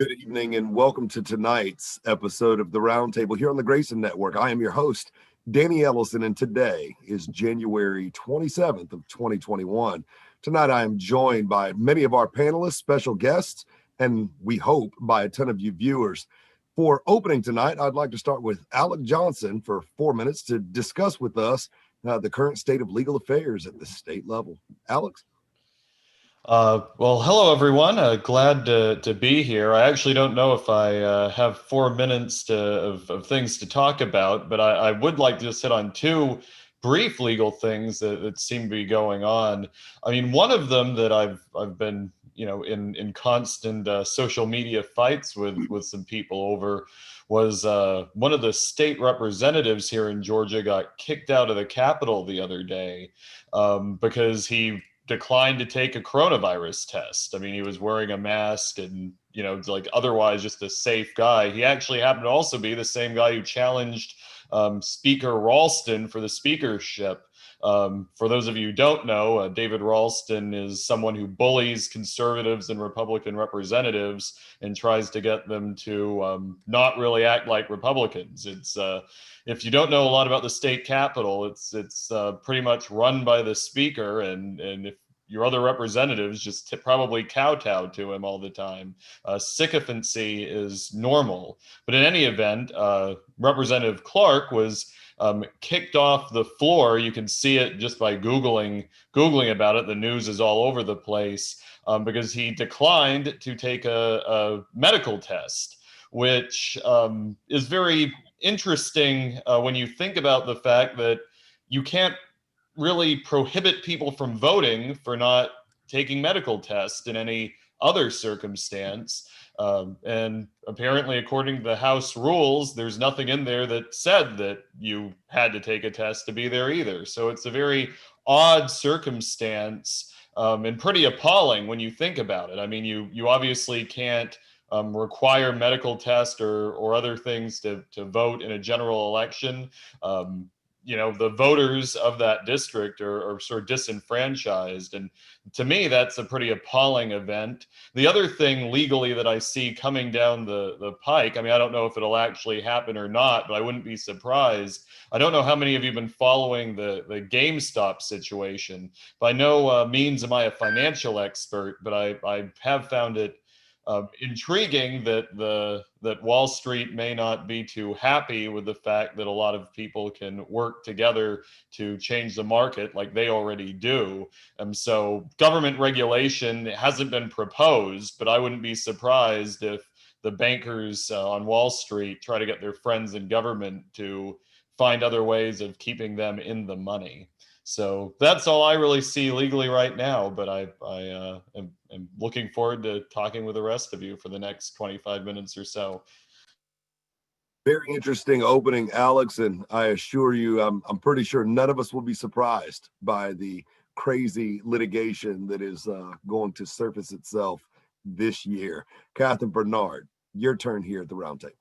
Good evening and welcome to tonight's episode of the Roundtable here on the Grayson Network. I am your host, Danny Ellyson, and today is January 27th of 2021. Tonight I am joined by many of our panelists, special guests, and we hope by a ton of you viewers. For opening tonight, I'd like to start with Alec Johnson for 4 minutes to discuss with us the current state of legal affairs at the state level. Alex? Well, hello, everyone. Glad to be here. I actually don't know if I have 4 minutes of things to talk about, but I would like to just hit on two brief legal things that seem to be going on. I mean, one of them that I've been, in constant social media fights with some people over was one of the state representatives here in Georgia got kicked out of the Capitol the other day because he declined to take a coronavirus test. I mean, he was wearing a mask and, like otherwise just a safe guy. He actually happened to also be the same guy who challenged Speaker Ralston for the speakership. For those of you who don't know, David Ralston is someone who bullies conservatives and Republican representatives and tries to get them to not really act like Republicans. It's if you don't know a lot about the state capitol, it's pretty much run by the speaker, and if your other representatives just probably kowtow to him all the time. Sycophancy is normal. But in any event, Representative Clark was kicked off the floor. You can see it just by Googling about it. The news is all over the place because he declined to take a medical test, which is very interesting when you think about the fact that you can't really prohibit people from voting for not taking medical tests in any other circumstance. And apparently, according to the House rules, there's nothing in there that said that you had to take a test to be there either. So it's a very odd circumstance and pretty appalling when you think about it. I mean, you obviously can't require medical tests or other things to vote in a general election. The voters of that district are sort of disenfranchised. And to me, that's a pretty appalling event. The other thing legally that I see coming down the pike, I mean, I don't know if it'll actually happen or not, but I wouldn't be surprised. I don't know how many of you have been following the GameStop situation. By no means am I a financial expert, but I have found it intriguing that Wall Street may not be too happy with the fact that a lot of people can work together to change the market like they already do. And so government regulation hasn't been proposed, but I wouldn't be surprised if the bankers on Wall Street try to get their friends in government to find other ways of keeping them in the money. So that's all I really see legally right now, but I am looking forward to talking with the rest of you for the next 25 minutes or so. Very interesting opening, Alex, and I assure you, I'm pretty sure none of us will be surprised by the crazy litigation that is going to surface itself this year. Catherine Bernard, your turn here at the roundtable.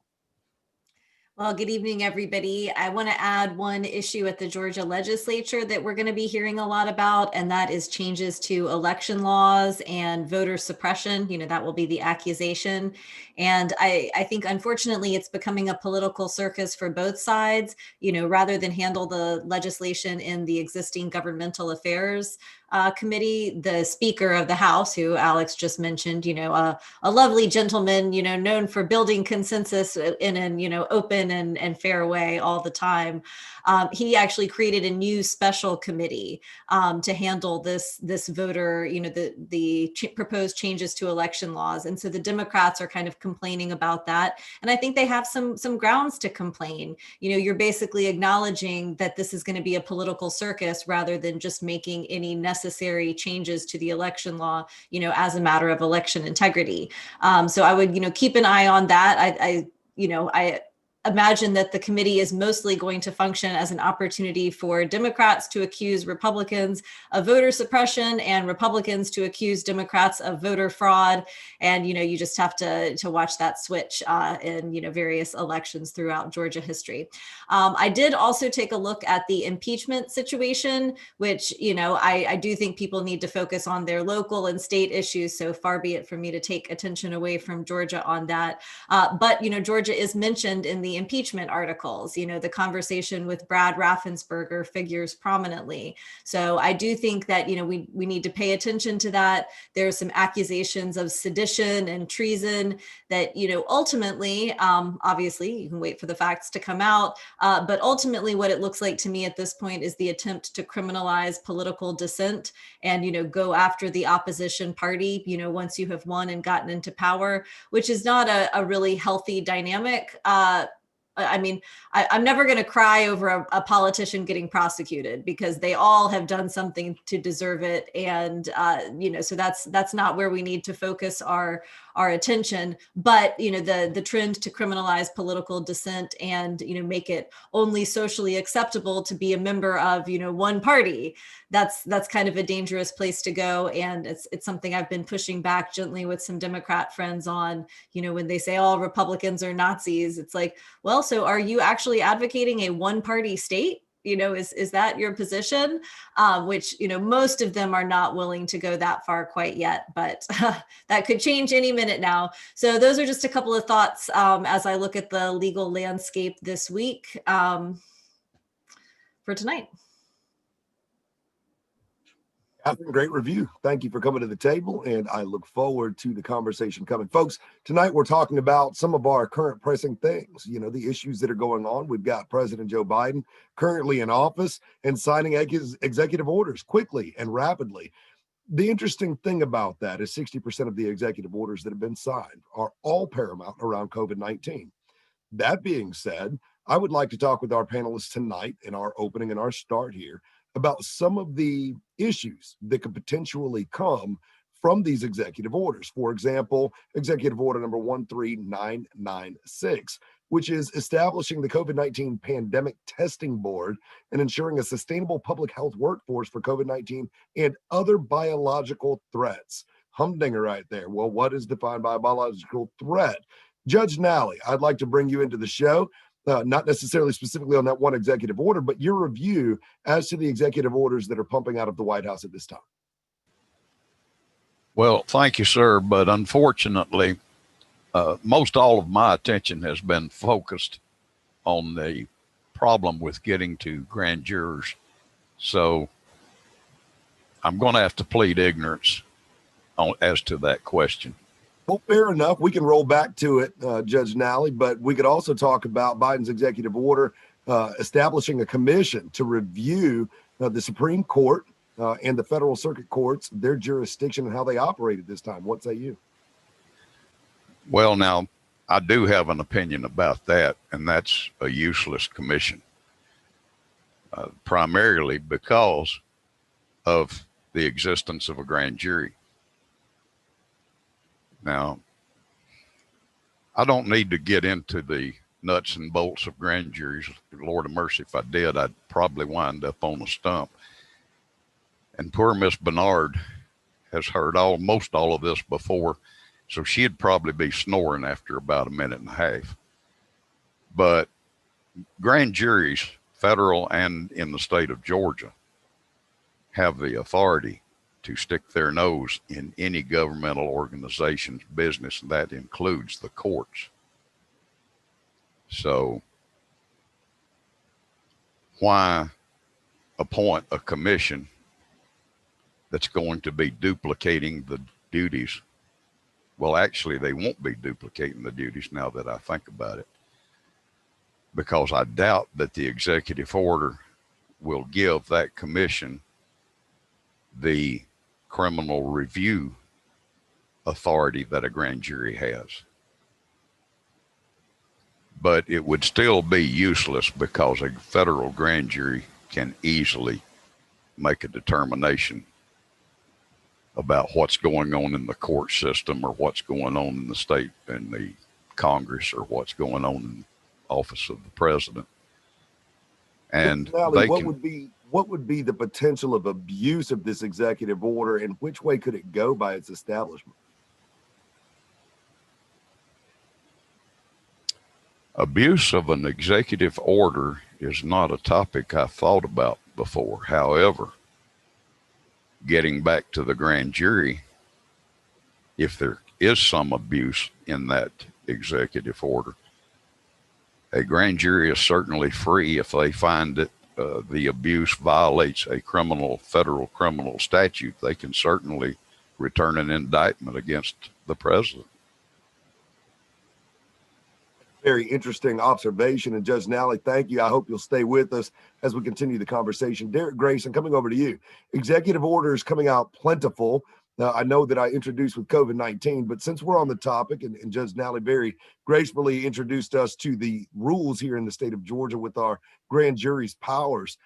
Well, good evening, everybody. I want to add one issue at the Georgia legislature that we're going to be hearing a lot about, and that is changes to election laws and voter suppression. That will be the accusation. And I think, unfortunately, it's becoming a political circus for both sides, rather than handle the legislation in the existing governmental affairs committee. The Speaker of the House, who Alex just mentioned, a lovely gentleman, known for building consensus in an, open and fair way all the time. He actually created a new special committee to handle this voter, the proposed changes to election laws. And so the Democrats are kind of complaining about that. And I think they have some grounds to complain. You're basically acknowledging that this is going to be a political circus rather than just making any necessary changes to the election law, as a matter of election integrity. So I would, keep an eye on that. imagine that the committee is mostly going to function as an opportunity for Democrats to accuse Republicans of voter suppression and Republicans to accuse Democrats of voter fraud. And, you just have to watch that switch in, various elections throughout Georgia history. I did also take a look at the impeachment situation, which, I do think people need to focus on their local and state issues. So far be it for me to take attention away from Georgia on that. But, Georgia is mentioned in the impeachment articles. The conversation with Brad Raffensperger figures prominently. So I do think that, we need to pay attention to that. There's some accusations of sedition and treason that, ultimately, obviously you can wait for the facts to come out. But ultimately what it looks like to me at this point is the attempt to criminalize political dissent and, go after the opposition party, once you have won and gotten into power, which is not a really healthy dynamic. I'm never going to cry over a politician getting prosecuted because they all have done something to deserve it. And, so that's not where we need to focus our attention. But, the trend to criminalize political dissent and, make it only socially acceptable to be a member of, one party, that's kind of a dangerous place to go. And it's something I've been pushing back gently with some Democrat friends on, when they say all Republicans are Nazis, it's like, well, so are you actually advocating a one-party state? Is that your position? Which, most of them are not willing to go that far quite yet, but that could change any minute now. So those are just a couple of thoughts as I look at the legal landscape this week for tonight. Catherine, great review. Thank you for coming to the table, and I look forward to the conversation coming. Folks, tonight we're talking about some of our current pressing things, the issues that are going on. We've got President Joe Biden currently in office and signing executive orders quickly and rapidly. The interesting thing about that is 60% of the executive orders that have been signed are all paramount around COVID-19. That being said, I would like to talk with our panelists tonight in our opening and our start here about some of the issues that could potentially come from these executive orders. For example, Executive Order number 13996, which is establishing the COVID-19 Pandemic Testing Board and ensuring a sustainable public health workforce for COVID-19 and other biological threats. Humdinger right there. Well, what is defined by a biological threat? Judge Nally, I'd like to bring you into the show. Not necessarily specifically on that one executive order, but your review as to the executive orders that are pumping out of the White House at this time. Well, thank you, sir. But unfortunately, most all of my attention has been focused on the problem with getting to grand jurors. So I'm going to have to plead ignorance as to that question. Well, fair enough. We can roll back to it, Judge Nally, but we could also talk about Biden's executive order establishing a commission to review the Supreme Court and the federal circuit courts, their jurisdiction and how they operate at this time. What say you? Well, now, I do have an opinion about that, and that's a useless commission, primarily because of the existence of a grand jury. Now, I don't need to get into the nuts and bolts of grand juries. Lord of mercy, if I did, I'd probably wind up on a stump. And poor Miss Bernard has heard most all of this before, so she'd probably be snoring after about a minute and a half. But grand juries, federal and in the state of Georgia, have the authority to stick their nose in any governmental organization's business, and that includes the courts. So why appoint a commission that's going to be duplicating the duties? Well, actually, they won't be duplicating the duties now that I think about it, because I doubt that the executive order will give that commission the criminal review authority that a grand jury has. But it would still be useless because a federal grand jury can easily make a determination about what's going on in the court system or what's going on in the state and the Congress or what's going on in office of the president. And Nally, they what can, would be the potential of abuse of this executive order, and which way could it go by its establishment? abuse of an executive order is not a topic I've thought about before. However, getting back to the grand jury, if there is some abuse in that executive order, a grand jury is certainly free, if they find that the abuse violates a federal criminal statute, they can certainly return an indictment against the president. Very interesting observation. And Judge Nally, thank you. I hope you'll stay with us as we continue the conversation. Derrick, Grayson, coming over to you. Executive orders coming out plentiful. Now, I know that I introduced with COVID-19, but since we're on the topic, and Judge Nally very gracefully introduced us to the rules here in the state of Georgia with our grand jury's powers,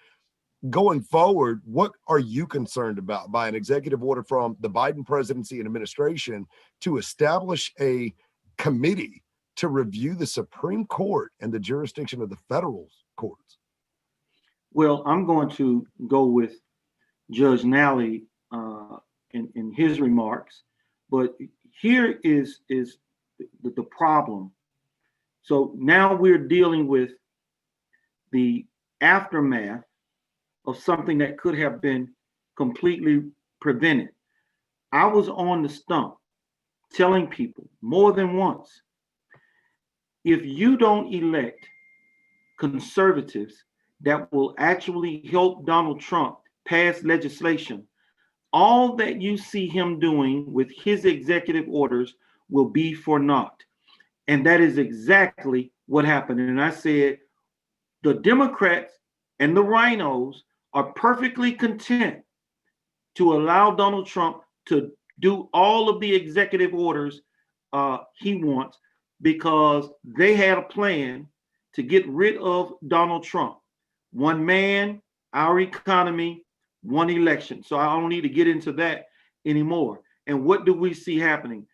going forward, what are you concerned about by an executive order from the Biden presidency and administration to establish a committee to review the Supreme Court and the jurisdiction of the federal courts? Well, I'm going to go with Judge Nally in his remarks, but here is the problem. So now we're dealing with the aftermath of something that could have been completely prevented. I was on the stump telling people more than once, if you don't elect conservatives that will actually help Donald Trump pass legislation, all that you see him doing with his executive orders will be for naught. And that is exactly what happened. And I said, the Democrats and the rhinos are perfectly content to allow Donald Trump to do all of the executive orders he wants, because they had a plan to get rid of Donald Trump. One man, our economy, one election. So I don't need to get into that anymore. And what do we see happening?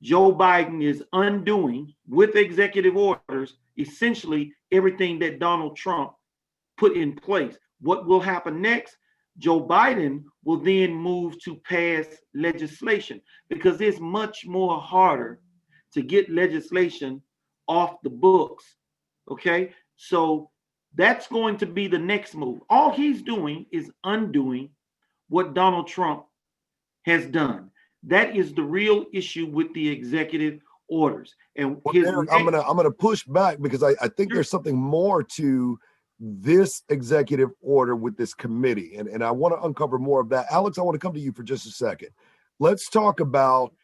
Joe Biden is undoing, with executive orders, essentially everything that Donald Trump put in place. What will happen next? Joe Biden will then move to pass legislation, because it's much more harder to get legislation off the books. Okay, so that's going to be the next move. All he's doing is undoing what Donald Trump has done. That is the real issue with the executive orders. And well, Derrick, I'm gonna push back, because I think there's something more to this executive order with this committee, and I want to uncover more of that. Alex, I want to come to you for just a second. Let's talk about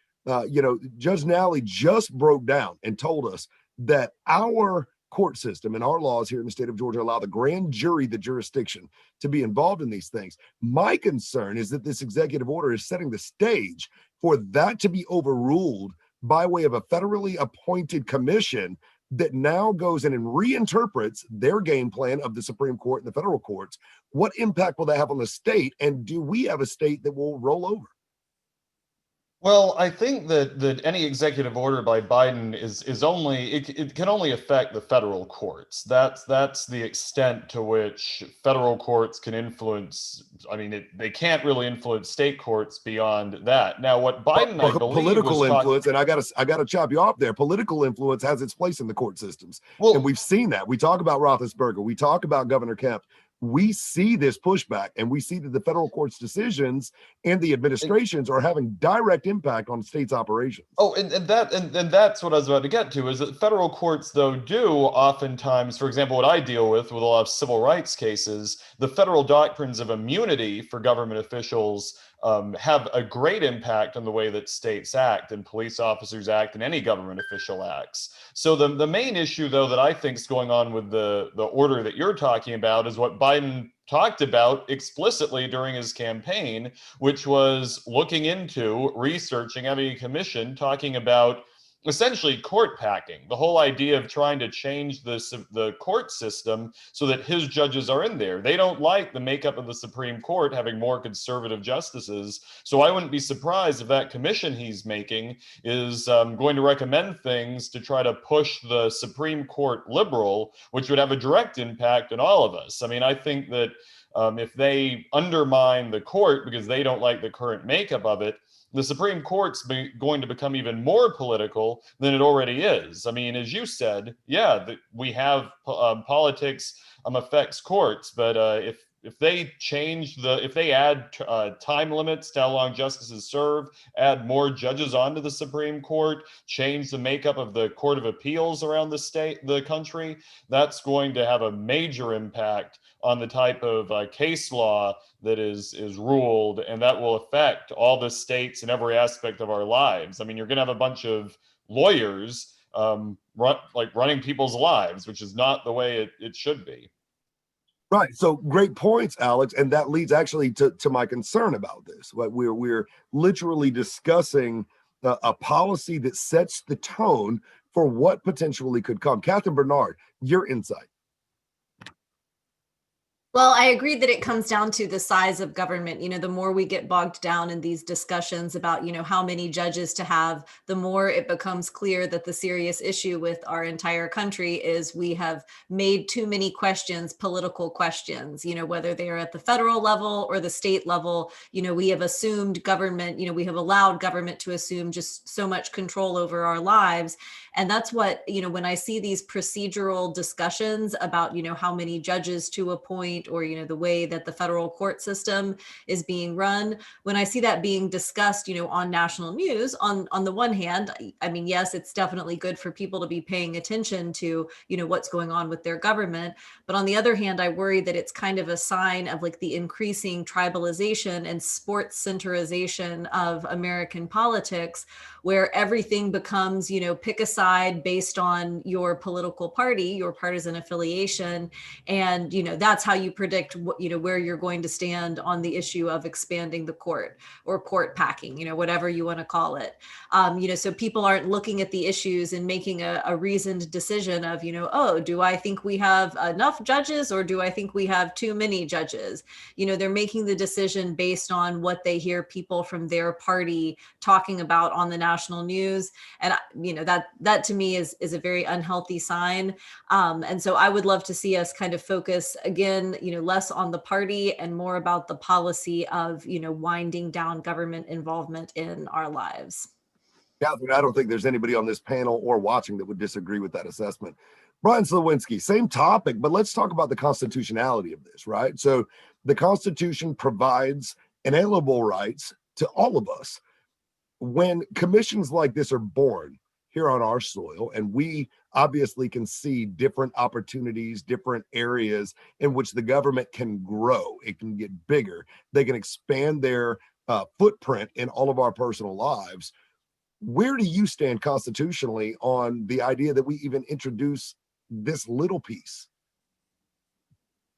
Judge Nally just broke down and told us that our court system and our laws here in the state of Georgia allow the grand jury the jurisdiction to be involved in these things. My concern is that this executive order is setting the stage for that to be overruled by way of a federally appointed commission that now goes in and reinterprets their game plan of the Supreme Court and the federal courts. What impact will that have on the state? And do we have a state that will roll over? Well, I think that any executive order by Biden is only it can only affect the federal courts. That's the extent to which federal courts can influence. I mean, they can't really influence state courts beyond that. Now, what Biden, I believe, political influence, and I gotta chop you off there. Political influence has its place in the court systems, and we've seen that. We talk about Roethlisberger, we talk about Governor Kemp. We see this pushback, and we see that the federal court's decisions and the administrations are having direct impact on states' operations. Oh, and that's what I was about to get to, is that federal courts, though, do oftentimes, for example, what I deal with a lot of civil rights cases, the federal doctrines of immunity for government officials have a great impact on the way that states act and police officers act and any government official acts. So the main issue, though, that I think is going on with the order that you're talking about is what Biden talked about explicitly during his campaign, which was looking into researching, having a commission talking about essentially court packing. The whole idea of trying to change the court system so that his judges are in there. They don't like the makeup of the Supreme Court having more conservative justices. So I wouldn't be surprised if that commission he's making is going to recommend things to try to push the Supreme Court liberal, which would have a direct impact on all of us. I mean, I think that if they undermine the court because they don't like the current makeup of it, the Supreme Court's going to become even more political than it already is. I mean, as you said, yeah, we have politics affects courts, but if they change if they add time limits to how long justices serve, add more judges onto the Supreme Court, change the makeup of the Court of Appeals around the country, that's going to have a major impact on the type of case law that is ruled, and that will affect all the states and every aspect of our lives. I mean, you're going to have a bunch of lawyers running people's lives, which is not the way it should be. Right. So great points, Alex. And that leads actually to my concern about this. We're literally discussing a policy that sets the tone for what potentially could come. Catherine Bernard, your insight. Well, I agree that it comes down to the size of government. You know, the more we get bogged down in these discussions about, you know, how many judges to have, the more it becomes clear that the serious issue with our entire country is we have made too many questions political questions, you know, whether they are at the federal level or the state level. You know, we have assumed government, you know, we have allowed government to assume just so much control over our lives. And that's what, you know, when I see these procedural discussions about, you know, how many judges to appoint, or, you know, the way that the federal court system is being run, when I see that being discussed, you know, on national news, on the one hand, I mean, yes, it's definitely good for people to be paying attention to, you know, what's going on with their government. But on the other hand, I worry that it's kind of a sign of like the increasing tribalization and sports centerization of American politics, where everything becomes, you know, pick a side based on your political party, your partisan affiliation. And, you know, that's how you predict what, you know, where you're going to stand on the issue of expanding the court or court packing, you know, whatever you want to call it. You know, so people aren't looking at the issues and making a reasoned decision of, you know, oh, do I think we have enough judges or do I think we have too many judges? You know, they're making the decision based on what they hear people from their party talking about on the national news. And, you know, that to me is a very unhealthy sign. And so I would love to see us kind of focus again, you know, less on the party and more about the policy of, you know, winding down government involvement in our lives. Catherine, I don't think there's anybody on this panel or watching that would disagree with that assessment. Brian Slawinski, same topic, but let's talk about the constitutionality of this, right? So the Constitution provides inalienable rights to all of us. When commissions like this are born here on our soil, and we obviously can see different opportunities, different areas in which the government can grow, it can get bigger, they can expand their footprint in all of our personal lives. Where do you stand constitutionally on the idea that we even introduce this little piece?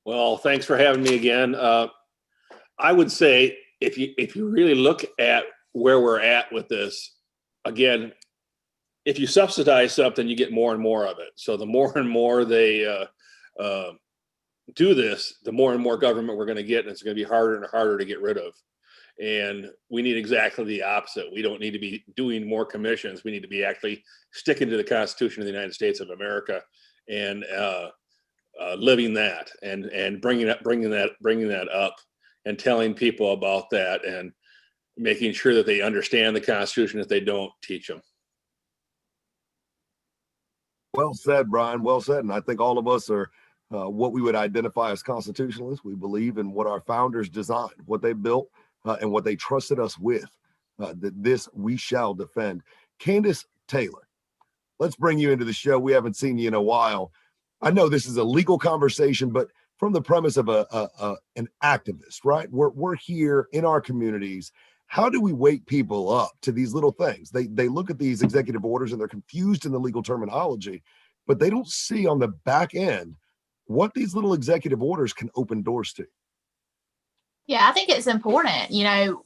Well, thanks for having me again. I would say if you really look at where we're at with this, again, if you subsidize something, you get more and more of it. So the more and more they do this, the more and more government we're going to get, and it's going to be harder and harder to get rid of. And we need exactly the opposite. We don't need to be doing more commissions. We need to be actually sticking to the Constitution of the United States of America and living that and bringing that up and telling people about that and making sure that they understand the Constitution. If they don't, teach them. Well said, Brian. Well said. And I think all of us are what we would identify as constitutionalists. We believe in what our founders designed, what they built, and what they trusted us with, that this we shall defend. Candace Taylor, let's bring you into the show. We haven't seen you in a while. I know this is a legal conversation, but from the premise of an activist, right? We're here in our communities. How do we wake people up to these little things? They look at these executive orders and they're confused in the legal terminology, but they don't see on the back end what these little executive orders can open doors to. Yeah, I think it's important. You know,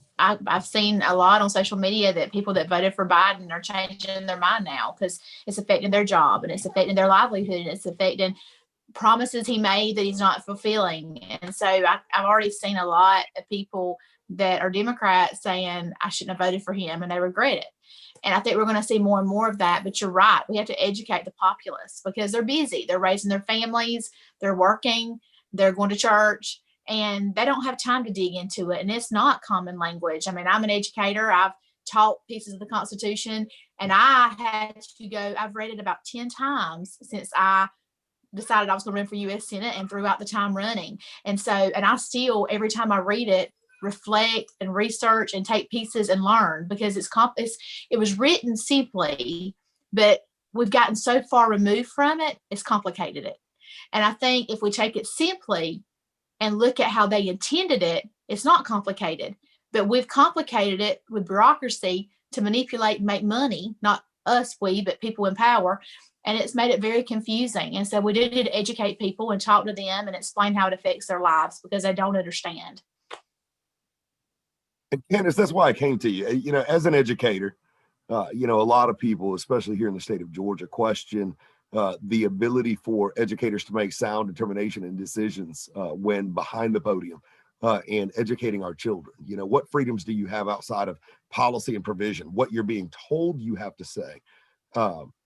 I've seen a lot on social media that people that voted for Biden are changing their mind now because it's affecting their job and it's affecting their livelihood and it's affecting promises he made that he's not fulfilling. And so I've already seen a lot of people that are Democrats saying I shouldn't have voted for him and they regret it. And I think we're going to see more and more of that. But you're right. We have to educate the populace because they're busy. They're raising their families. They're working. They're going to church. And they don't have time to dig into it. And it's not common language. I mean, I'm an educator. I've taught pieces of the Constitution. And I had to go, I've read it about 10 times since I decided I was going to run for U.S. Senate and throughout the time running. And so, and I still, every time I read it, reflect and research and take pieces and learn because it was written simply, but we've gotten so far removed from it, it's complicated it. And I think if we take it simply and look at how they intended it, it's not complicated, but we've complicated it with bureaucracy to manipulate and make money, not us, but people in power. And it's made it very confusing. And so we do need to educate people and talk to them and explain how it affects their lives because they don't understand. And Candace, that's why I came to you. You know, as an educator, you know, a lot of people, especially here in the state of Georgia, question the ability for educators to make sound determination and decisions when behind the podium and educating our children. You know, what freedoms do you have outside of policy and provision, what you're being told you have to say?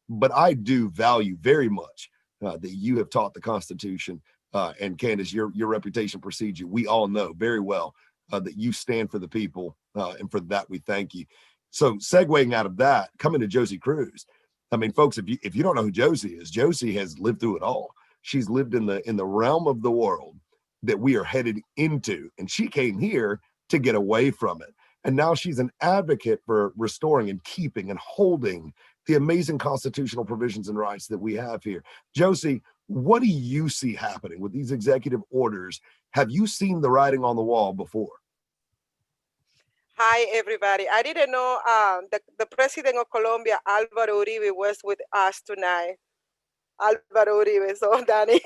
But I do value very much that you have taught the Constitution. And Candace, your reputation precedes you. We all know very well that you stand for the people, and for that we thank you. So segueing out of that, coming to Josie Cruz. I mean, folks, if you don't know who Josie is, Josie has lived through it all. She's lived in the realm of the world that we are headed into, and she came here to get away from it. And now she's an advocate for restoring and keeping and holding the amazing constitutional provisions and rights that we have here. Josie, what do you see happening with these executive orders? Have you seen the writing on the wall before? Hi, everybody. I didn't know the president of Colombia, Álvaro Uribe, was with us tonight. Álvaro Uribe, so Danny.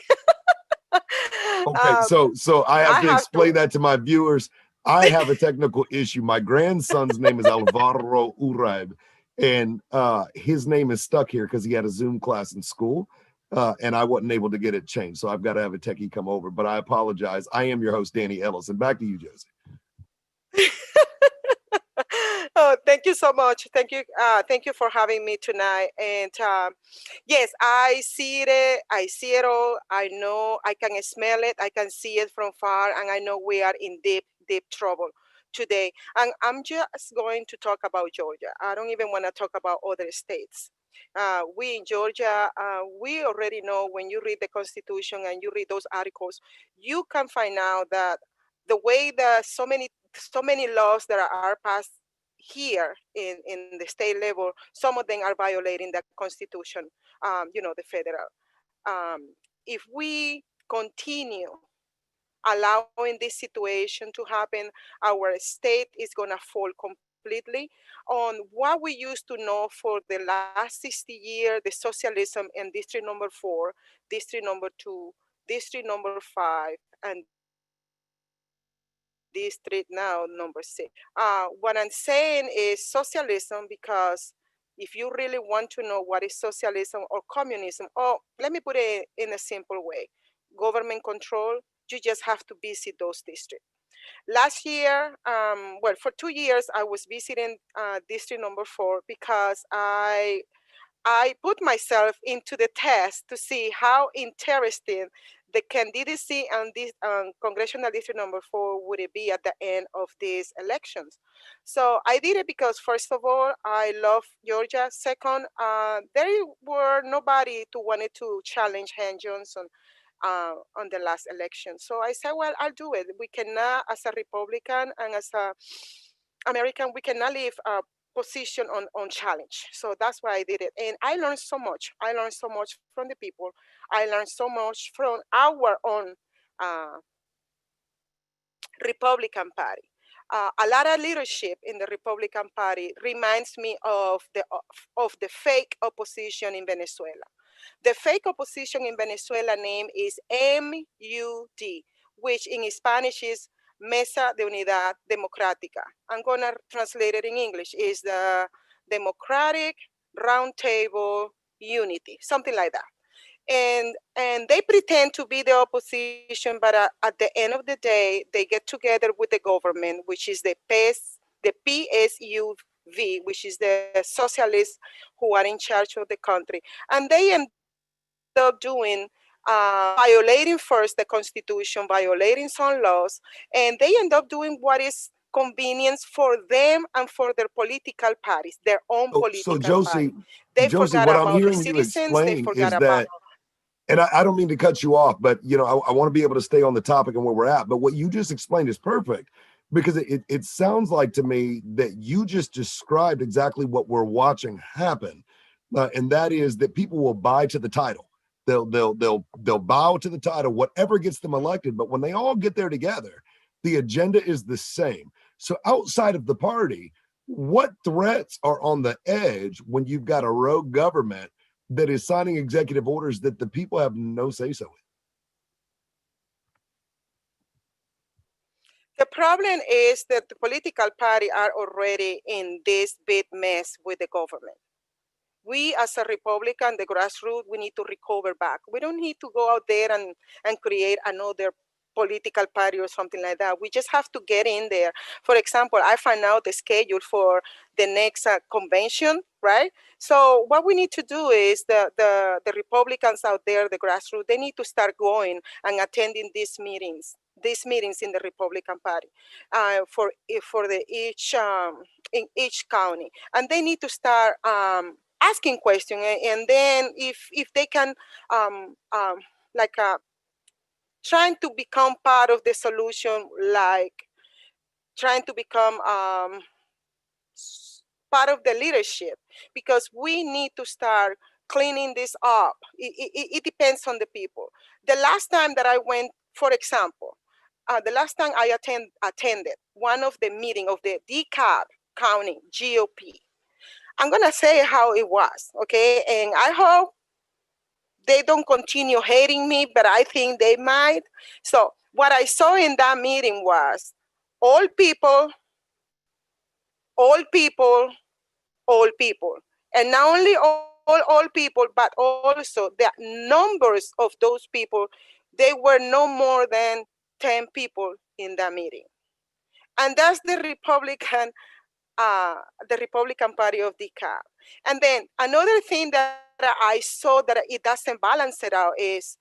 Okay, so I have to explain that to my viewers. I have a technical issue. My grandson's name is Álvaro Uribe, and his name is stuck here because he had a Zoom class in school, and I wasn't able to get it changed. So I've got to have a techie come over, but I apologize. I am your host, Danny Ellyson. Back to you, Josie. Oh, thank you so much. Thank you for having me tonight. And yes, I see it. I see it all. I know. I can smell it. I can see it from far, and I know we are in deep trouble today. And I'm just going to talk about Georgia. I don't even want to talk about other states. We in Georgia, we already know when you read the Constitution and you read those articles, you can find out that the way that so many laws that are passed here in the state level, some of them are violating the Constitution, the federal. If we continue allowing this situation to happen, our state is going to fall completely on what we used to know for the last 60 years, the socialism in District Number 4, District Number 2, District Number 5, and District now number 6. What I'm saying is socialism, because if you really want to know what is socialism or communism, or let me put it in a simple way, government control, you just have to visit those districts. Last year, for 2 years, I was visiting District Number 4 because I put myself into the test to see how interesting the candidacy and this congressional district number 4 would it be at the end of these elections. So I did it because, first of all, I love Georgia. Second, there were nobody who wanted to challenge Hank Johnson on the last election. So I said, well, I'll do it. We cannot, as a Republican and as a American, we cannot leave a position on challenge. So that's why I did it. And I learned so much. I learned so much from the people. I learned so much from our own Republican Party. A lot of leadership in the Republican Party reminds me of the fake opposition in Venezuela. The fake opposition in Venezuela name is MUD, which in Spanish is Mesa de Unidad Democrática. I'm going to translate it in English. Is the Democratic Roundtable Unity, something like that. And they pretend to be the opposition, but at the end of the day, they get together with the government, which is the PSUV, which is the socialists who are in charge of the country. And they end up doing, violating first the Constitution, violating some laws, and they end up doing what is convenience for them and for their political parties, their own political Josie, party. They Josie, forgot what I'm about the hearing you citizens, they explain forgot is about that, and I don't mean to cut you off, but I want to be able to stay on the topic and where we're at. But what you just explained is perfect, because it sounds like to me that you just described exactly what we're watching happen, and that is that people will buy to the title. They'll bow to the title, whatever gets them elected. But when they all get there together, the agenda is the same. So outside of the party, what threats are on the edge when you've got a rogue government that is signing executive orders that the people have no say-so in? The problem is that the political party are already in this big mess with the government. We as a Republican, the grassroots, we need to recover back. We don't need to go out there and create another political party or something like that. We just have to get in there. For example, I found out the schedule for the next convention, right? So what we need to do is the Republicans out there, the grassroots, they need to start going and attending these meetings in the Republican Party for each in each county, and they need to start asking questions, and then if they can like trying to become part of the solution, like trying to become part of the leadership, because we need to start cleaning this up. It depends on the people. The last time that I went, for example, the last time I attended one of the meeting of the DeKalb County GOP, I'm gonna say how it was, okay? And I hope they don't continue hating me, but I think they might. So what I saw in that meeting was old people, old people, old people. And not only all old people, but also the numbers of those people, they were no more than 10 people in that meeting. And that's the Republican Party of DeKalb. And then another thing that I saw that it doesn't balance it out is,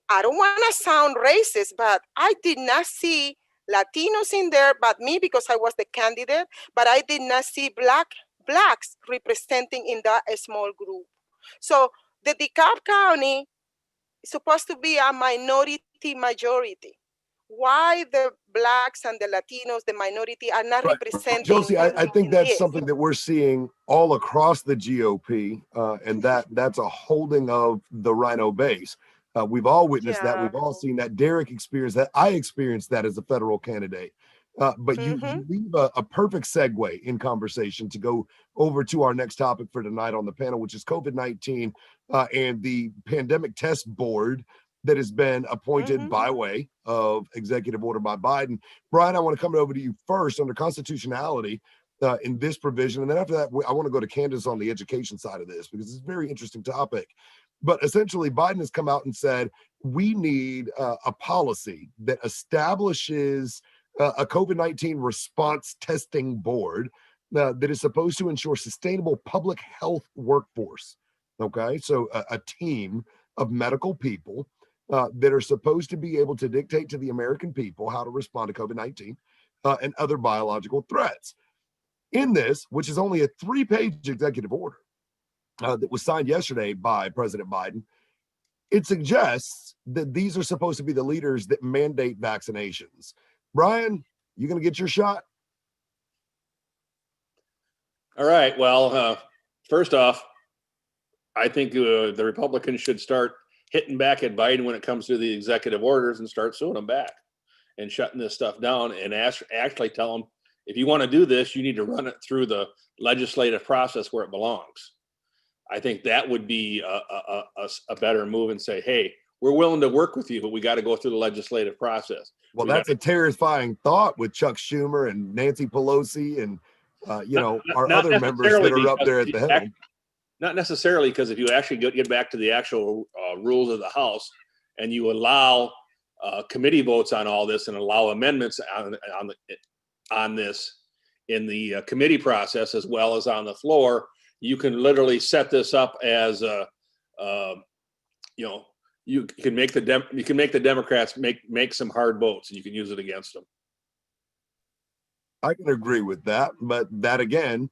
I don't want to sound racist, but I did not see Latinos in there, but me, because I was the candidate, but I did not see blacks representing in that small group. So the DeKalb County is supposed to be a minority majority. Why the blacks and the Latinos, the minority, are not representing? Josie, I think that's something that we're seeing all across the GOP, and that's a holding of the rhino base. We've all witnessed that. We've all seen that. Derrick experienced that. I experienced that as a federal candidate. But you leave a perfect segue in conversation to go over to our next topic for tonight on the panel, which is COVID-19 and the pandemic test board that has been appointed by way of executive order by Biden. Brian, I want to come over to you first under constitutionality in this provision. And then after that, I want to go to Candace on the education side of this, because it's a very interesting topic. But essentially, Biden has come out and said, we need a policy that establishes a COVID-19 response testing board that is supposed to ensure sustainable public health workforce. Okay, so a team of medical people that are supposed to be able to dictate to the American people how to respond to COVID-19 and other biological threats. In this, which is only a 3-page executive order that was signed yesterday by President Biden, it suggests that these are supposed to be the leaders that mandate vaccinations. Brian, you going to get your shot? All right. Well, first off, I think the Republicans should start hitting back at Biden when it comes to the executive orders and start suing them back and shutting this stuff down, and actually tell them, if you want to do this, you need to run it through the legislative process where it belongs. I think that would be a better move, and say, hey, we're willing to work with you, but we got to go through the legislative process. Well, So that's a terrifying thought with Chuck Schumer and Nancy Pelosi and, our not other members that are up because there at the helm. Not necessarily, because if you actually get back to the actual rules of the House and you allow committee votes on all this and allow amendments on this in the committee process as well as on the floor, you can literally set this up as you can make the Democrats make some hard votes, and you can use it against them. I can agree with that, but that again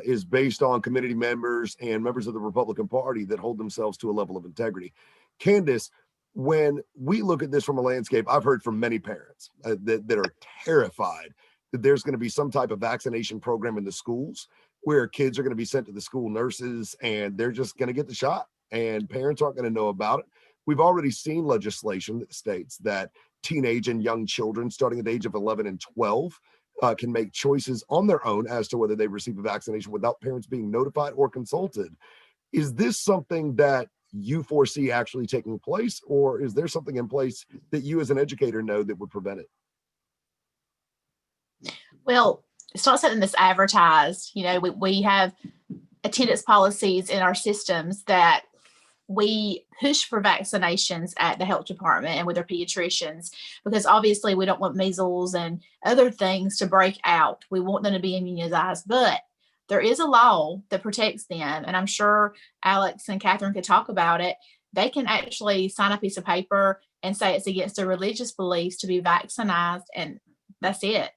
is based on committee members and members of the Republican Party that hold themselves to a level of integrity. Candace, when we look at this from a landscape, I've heard from many parents that are terrified that there's going to be some type of vaccination program in the schools where kids are going to be sent to the school nurses and they're just going to get the shot and parents aren't going to know about it. We've already seen legislation that states that teenage and young children starting at the age of 11 and 12 can make choices on their own as to whether they receive a vaccination without parents being notified or consulted. Is this something that you foresee actually taking place, or is there something in place that you as an educator know that would prevent it? Well, it's not something that's advertised. We have attendance policies in our systems that we push for vaccinations at the health department and with our pediatricians, because obviously we don't want measles and other things to break out. We want them to be immunized, but there is a law that protects them. And I'm sure Alex and Catherine could talk about it. They can actually sign a piece of paper and say it's against their religious beliefs to be vaccinated, and that's it.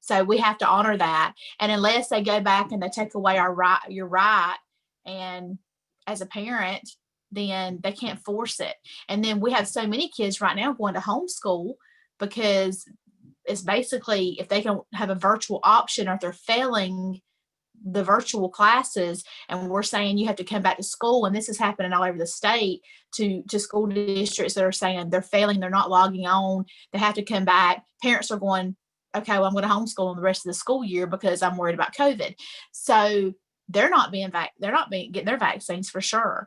So we have to honor that. And unless they go back and they take away your right, and as a parent, then they can't force it. And then we have so many kids right now going to homeschool because it's basically, if they can have a virtual option, or if they're failing the virtual classes, and we're saying you have to come back to school, and this is happening all over the state to school districts that are saying they're failing, they're not logging on, they have to come back. Parents are going, okay, well, I'm going to homeschool them the rest of the school year because I'm worried about COVID. So they're not getting their vaccines for sure.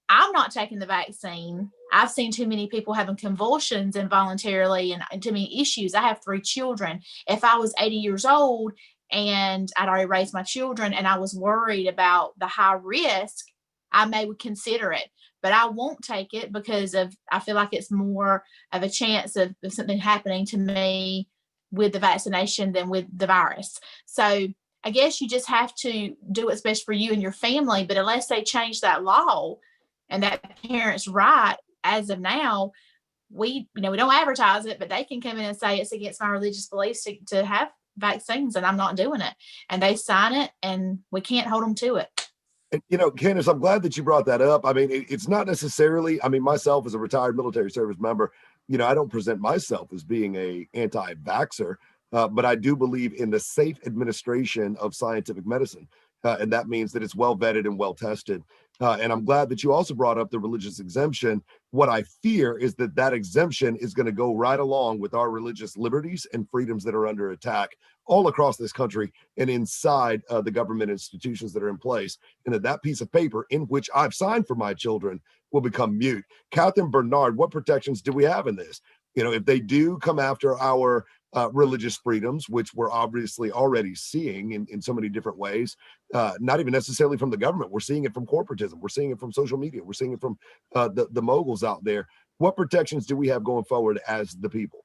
I'm not taking the vaccine. I've seen too many people having convulsions involuntarily and too many issues. I have 3 children. If I was 80 years old and I'd already raised my children and I was worried about the high risk, I may would consider it, but I won't take it because I feel like it's more of a chance of something happening to me with the vaccination than with the virus. So I guess you just have to do what's best for you and your family, but unless they change that law and that parent's right, as of now, we don't advertise it, but they can come in and say it's against my religious beliefs to have vaccines, and I'm not doing it. And they sign it, and we can't hold them to it. And, Candace, I'm glad that you brought that up. I mean, it's not necessarily, myself as a retired military service member, I don't present myself as being a anti-vaxxer, but I do believe in the safe administration of scientific medicine. And that means that it's well vetted and well tested. And I'm glad that you also brought up the religious exemption. What I fear is that exemption is going to go right along with our religious liberties and freedoms that are under attack all across this country and inside the government institutions that are in place. And that piece of paper in which I've signed for my children will become mute. Catherine Bernard, what protections do we have in this? If they do come after our religious freedoms, which we're obviously already seeing in so many different ways, not even necessarily from the government. We're seeing it from corporatism. We're seeing it from social media. We're seeing it from the moguls out there. What protections do we have going forward as the people?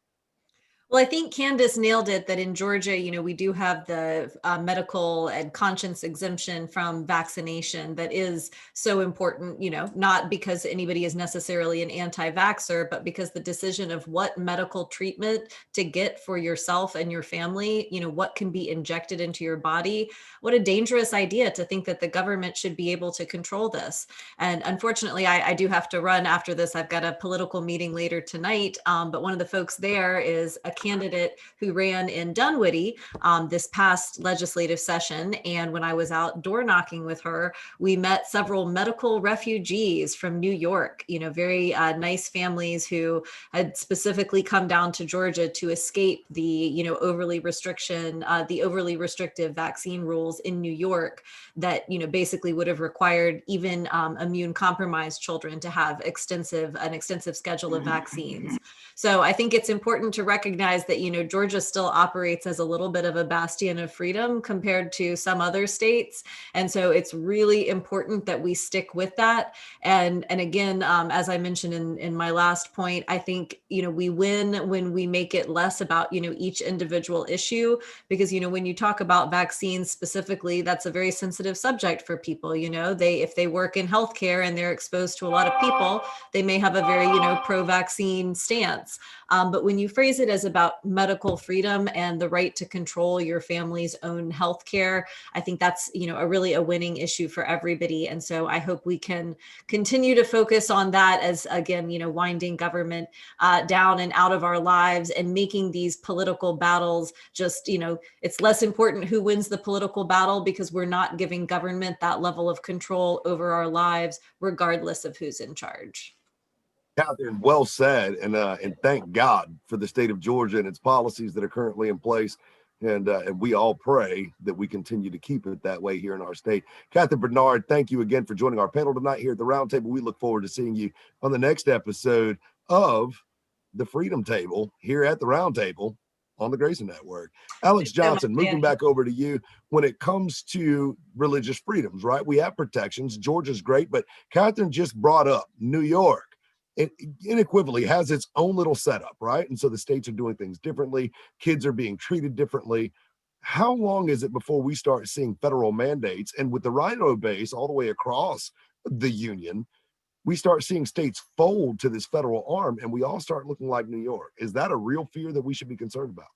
Well, I think Candace nailed it, that in Georgia, we do have the medical and conscience exemption from vaccination that is so important, not because anybody is necessarily an anti-vaxxer, but because the decision of what medical treatment to get for yourself and your family, what can be injected into your body. What a dangerous idea to think that the government should be able to control this. And unfortunately, I do have to run after this. I've got a political meeting later tonight, but one of the folks there is a candidate who ran in Dunwoody this past legislative session. And when I was out door knocking with her, we met several medical refugees from New York, very nice families who had specifically come down to Georgia to escape the, overly restrictive vaccine rules in New York that, basically would have required even immune compromised children to have an extensive schedule of vaccines. So I think it's important to recognize that, Georgia still operates as a little bit of a bastion of freedom compared to some other states. And so it's really important that we stick with that. And again, as I mentioned in my last point, I think, we win when we make it less about, each individual issue, because, when you talk about vaccines specifically, that's a very sensitive subject for people. If they work in healthcare and they're exposed to a lot of people, they may have a very, pro-vaccine stance. But when you phrase it as about medical freedom and the right to control your family's own healthcare, I think that's, a winning issue for everybody. And so I hope we can continue to focus on that as, again, winding government down and out of our lives and making these political battles just, it's less important who wins the political battle, because we're not giving government that level of control over our lives, regardless of who's in charge. Catherine, well said, and thank God for the state of Georgia and its policies that are currently in place, and we all pray that we continue to keep it that way here in our state. Catherine Bernard, thank you again for joining our panel tonight here at the Roundtable. We look forward to seeing you on the next episode of the Freedom Table here at the Roundtable on the Grayson Network. Alex Johnson, moving back over to you. When it comes to religious freedoms, right? We have protections. Georgia's great, but Catherine just brought up New York. It unequivocally has its own little setup, right? And so the states are doing things differently. Kids are being treated differently. How long is it before we start seeing federal mandates? And with the rhino base all the way across the union, we start seeing states fold to this federal arm, and we all start looking like New York. Is that a real fear that we should be concerned about?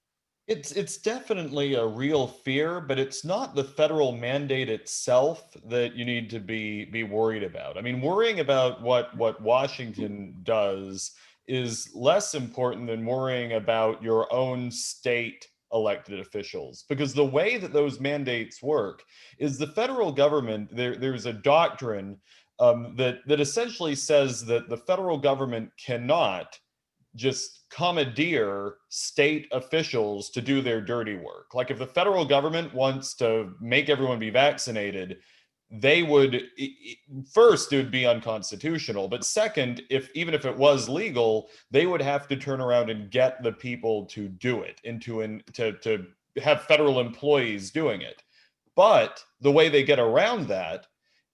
It's definitely a real fear, but it's not the federal mandate itself that you need to be worried about. I mean, worrying about what Washington does is less important than worrying about your own state elected officials, because the way that those mandates work is the federal government, there's a doctrine that essentially says that the federal government cannot just commandeer state officials to do their dirty work. Like if the federal government wants to make everyone be vaccinated, they would, first, it would be unconstitutional. But second, even if it was legal, they would have to turn around and get the people to do it, to have federal employees doing it. But the way they get around that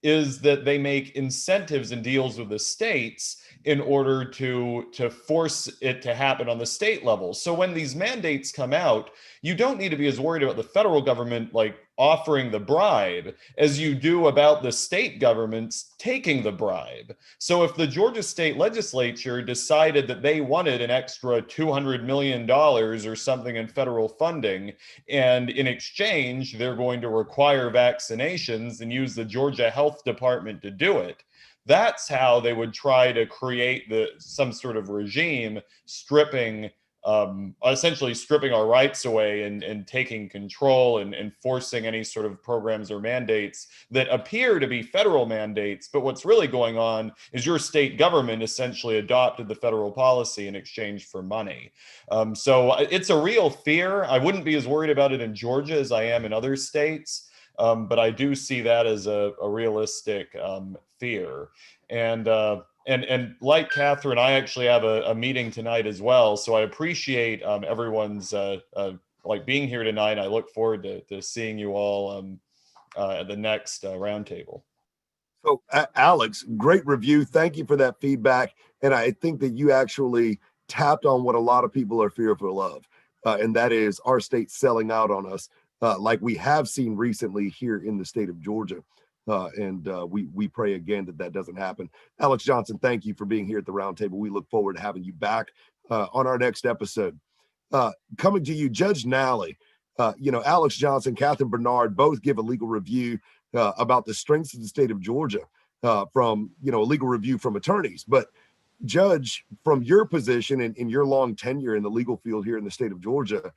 is that they make incentives and deals with the states in order to force it to happen on the state level. So when these mandates come out, you don't need to be as worried about the federal government like offering the bribe as you do about the state governments taking the bribe. So if the Georgia state legislature decided that they wanted an extra $200 million or something in federal funding, and in exchange, they're going to require vaccinations and use the Georgia Health Department to do it, that's how they would try to create some sort of regime essentially stripping our rights away and taking control and forcing any sort of programs or mandates that appear to be federal mandates. But what's really going on is your state government essentially adopted the federal policy in exchange for money. So it's a real fear. I wouldn't be as worried about it in Georgia as I am in other states. But I do see that as a realistic fear. And like Catherine, I actually have a meeting tonight as well. So I appreciate everyone's being here tonight. I look forward to seeing you all at the next roundtable. So Alex, great review. Thank you for that feedback. And I think that you actually tapped on what a lot of people are fearful of. And that is our state selling out on us. Like we have seen recently here in the state of Georgia. And we pray again that doesn't happen. Alex Johnson, thank you for being here at the Roundtable. We look forward to having you back on our next episode. Coming to you, Judge Nally, Alex Johnson, Catherine Bernard, both give a legal review about the strengths of the state of Georgia from, a legal review from attorneys. But Judge, from your position and in your long tenure in the legal field here in the state of Georgia,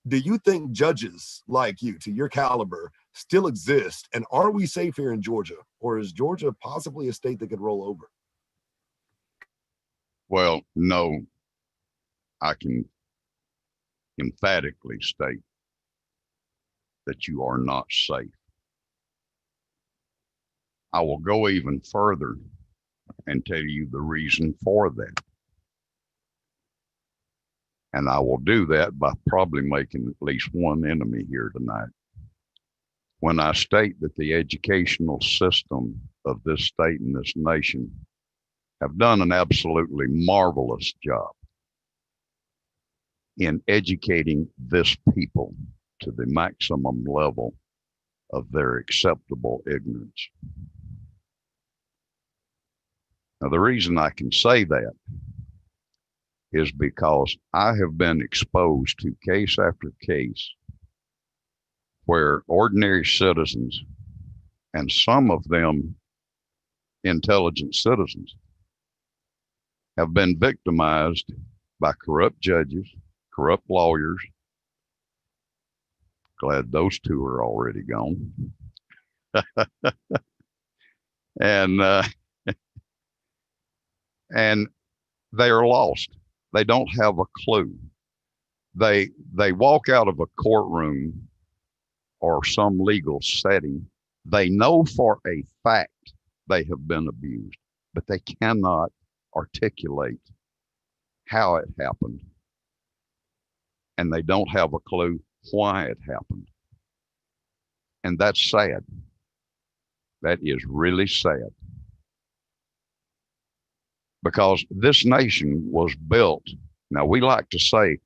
do you think judges like you, to your caliber, still exist? And are we safe here in Georgia? Or is Georgia possibly a state that could roll over? Well, no, I can emphatically state that you are not safe. I will go even further and tell you the reason for that. And I will do that by probably making at least one enemy here tonight. When I state that the educational system of this state and this nation have done an absolutely marvelous job in educating this people to the maximum level of their acceptable ignorance. Now, the reason I can say that is because I have been exposed to case after case where ordinary citizens, and some of them intelligent citizens, have been victimized by corrupt judges, corrupt lawyers. Glad those two are already gone. And they are lost. They don't have a clue. They walk out of a courtroom or some legal setting. They know for a fact they have been abused, but they cannot articulate how it happened. And they don't have a clue why it happened. And that's sad. That is really sad. Because this nation was built, now we like to say,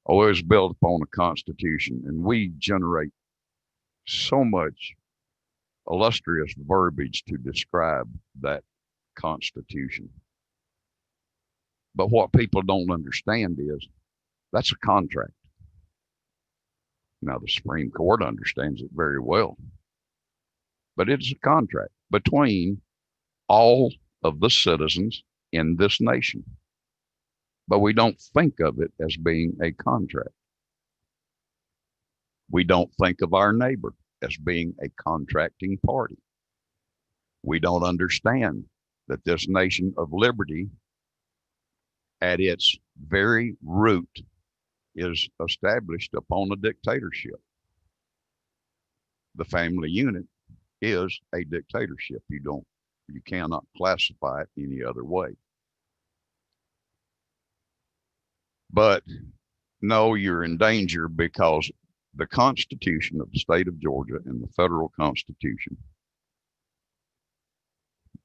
oh, it was built upon a constitution, and we generate so much illustrious verbiage to describe that constitution. But what people don't understand is that's a contract. Now, the Supreme Court understands it very well, but it's a contract between all of the citizens in this nation. But we don't think of it as being a contract. We don't think of our neighbor as being a contracting party. We don't understand that this nation of liberty, at its very root, is established upon a dictatorship. The family unit is a dictatorship. You cannot classify it any other way. But no, you're in danger because the Constitution of the state of Georgia and the federal Constitution,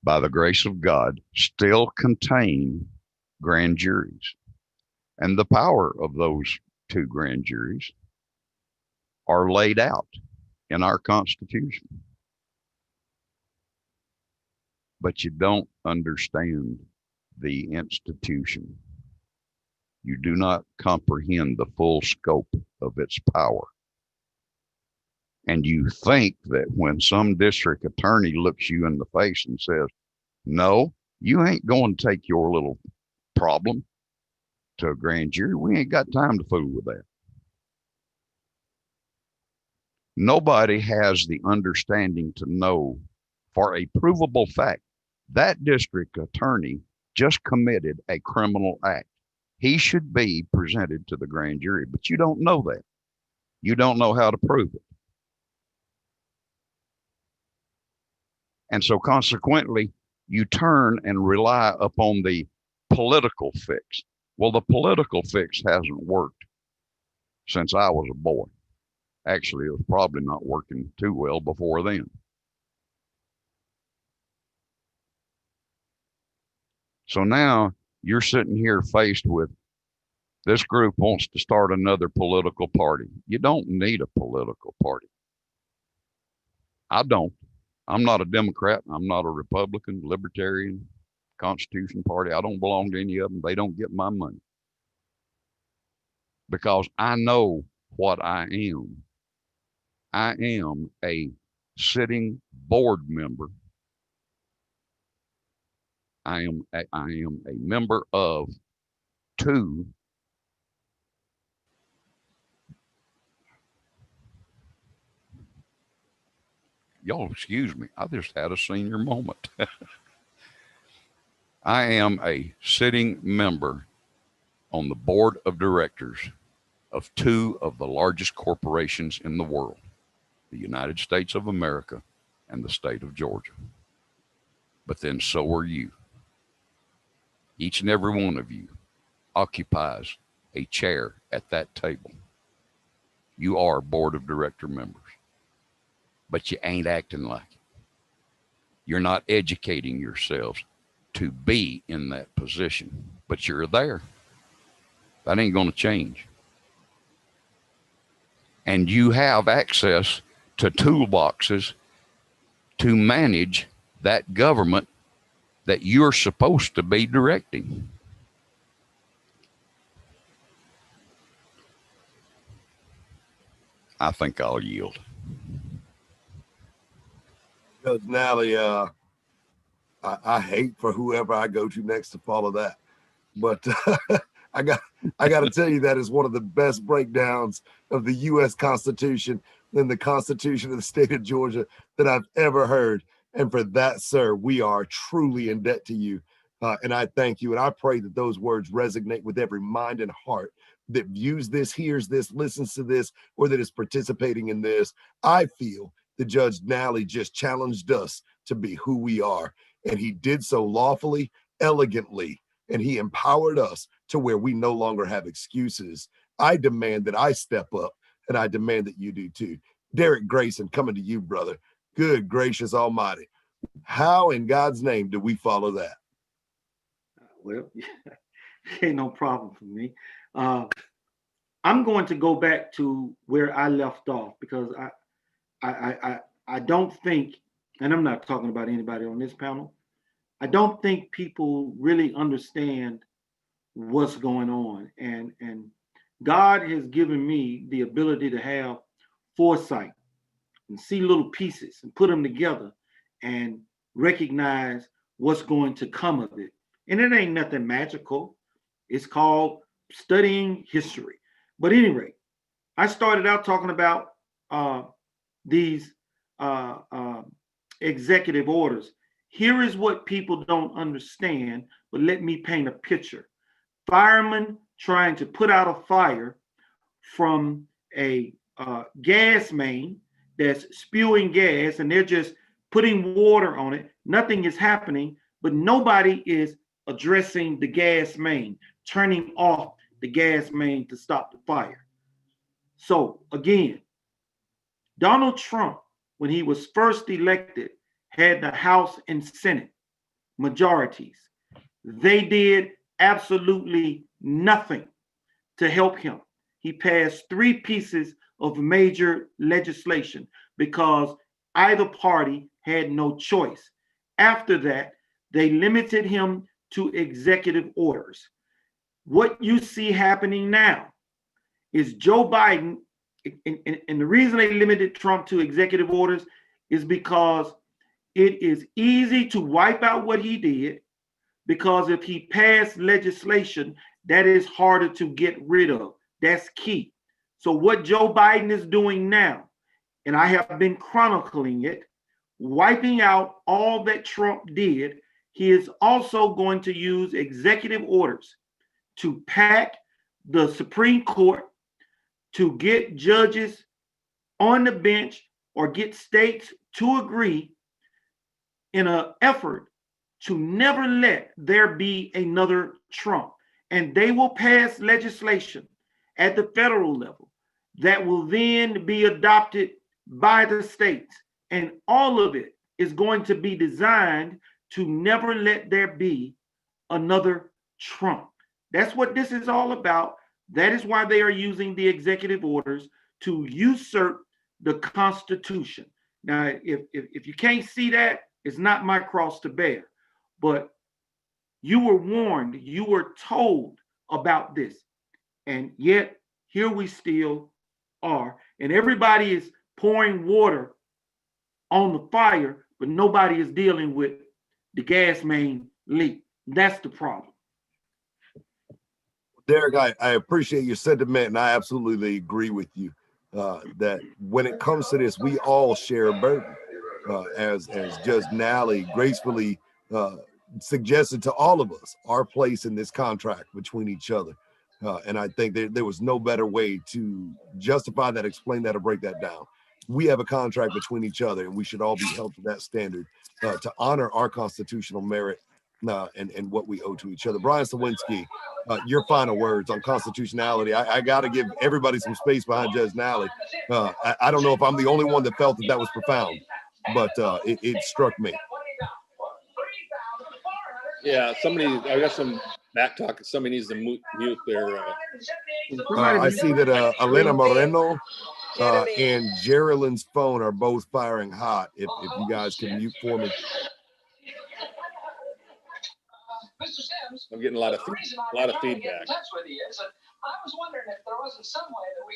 by the grace of God, still contain grand juries. And the power of those two grand juries are laid out in our Constitution. But you don't understand the institution. You do not comprehend the full scope of its power. And you think that when some district attorney looks you in the face and says, no, you ain't going to take your little problem to a grand jury. We ain't got time to fool with that. Nobody has the understanding to know for a provable fact that district attorney just committed a criminal act. He should be presented to the grand jury, but you don't know that. You don't know how to prove it. And so consequently, you turn and rely upon the political fix. Well, the political fix hasn't worked since I was a boy. Actually, it was probably not working too well before then. So now you're sitting here faced with this group wants to start another political party. You don't need a political party. I don't. I'm not a Democrat. I'm not a Republican, Libertarian, Constitution Party. I don't belong to any of them. They don't get my money. Because I know what I am. I am a sitting board member I am a member of two. Y'all excuse me. I just had a senior moment. I am a sitting member on the board of directors of two of the largest corporations in the world, the United States of America and the state of Georgia. But then so are you. Each and every one of you occupies a chair at that table. You are board of director members, but you ain't acting like it. You're not educating yourselves to be in that position, but you're there. That ain't going to change. And you have access to toolboxes to manage that government that you're supposed to be directing. I think I'll yield. Judge Nally, I hate for whoever I go to next to follow that, but I got to tell you that is one of the best breakdowns of the U.S. Constitution and the Constitution of the state of Georgia that I've ever heard. And for that, sir, we are truly in debt to you. And I thank you. And I pray that those words resonate with every mind and heart that views this, hears this, listens to this, or that is participating in this. I feel that Judge Nally just challenged us to be who we are. And he did so lawfully, elegantly, and he empowered us to where we no longer have excuses. I demand that I step up, and I demand that you do too. Derrick Grayson, coming to you, brother. Good gracious almighty. How in God's name do we follow that? Well, ain't no problem for me. I'm going to go back to where I left off because I don't think, and I'm not talking about anybody on this panel, I don't think people really understand what's going on. And God has given me the ability to have foresight and see little pieces and put them together and recognize what's going to come of it. And it ain't nothing magical. It's called studying history. But anyway, I started out talking about these executive orders. Here is what people don't understand, but let me paint a picture. Firemen trying to put out a fire from a gas main that's spewing gas, and they're just putting water on it. Nothing is happening, but nobody is addressing the gas main, turning off the gas main to stop the fire. So again, Donald Trump, when he was first elected, had the House and Senate majorities. They did absolutely nothing to help him. He passed 3 pieces of major legislation because either party had no choice. After that, they limited him to executive orders. What you see happening now is Joe Biden, and the reason they limited Trump to executive orders is because it is easy to wipe out what he did, because if he passed legislation, that is harder to get rid of. That's key. So what Joe Biden is doing now, and I have been chronicling it, wiping out all that Trump did, he is also going to use executive orders to pack the Supreme Court, to get judges on the bench or get states to agree in an effort to never let there be another Trump. And they will pass legislation at the federal level that will then be adopted by the states. And all of it is going to be designed to never let there be another Trump. That's what this is all about. That is why they are using the executive orders to usurp the Constitution. Now, if you can't see that, it's not my cross to bear. But you were warned, you were told about this. And yet, here we still are. And everybody is pouring water on the fire, but nobody is dealing with the gas main leak. That's the problem. Derrick, I appreciate your sentiment, and I absolutely agree with you that when it comes to this, we all share a burden. As Judge Nally gracefully suggested to all of us, our place in this contract between each other. And I think there was no better way to justify that, explain that, or break that down. We have a contract between each other, and we should all be held to that standard to honor our constitutional merit and what we owe to each other. Brian Sawinski, your final words on constitutionality. I got to give everybody some space behind Judge Nally. I don't know if I'm the only one that felt that was profound, but it struck me. Yeah, I got some back talk. Somebody needs to mute their. I see that Elena Moreno and Geraldine's phone are both firing hot. If you guys can mute for me. I'm getting a lot of feedback. I was wondering if there wasn't some way that we.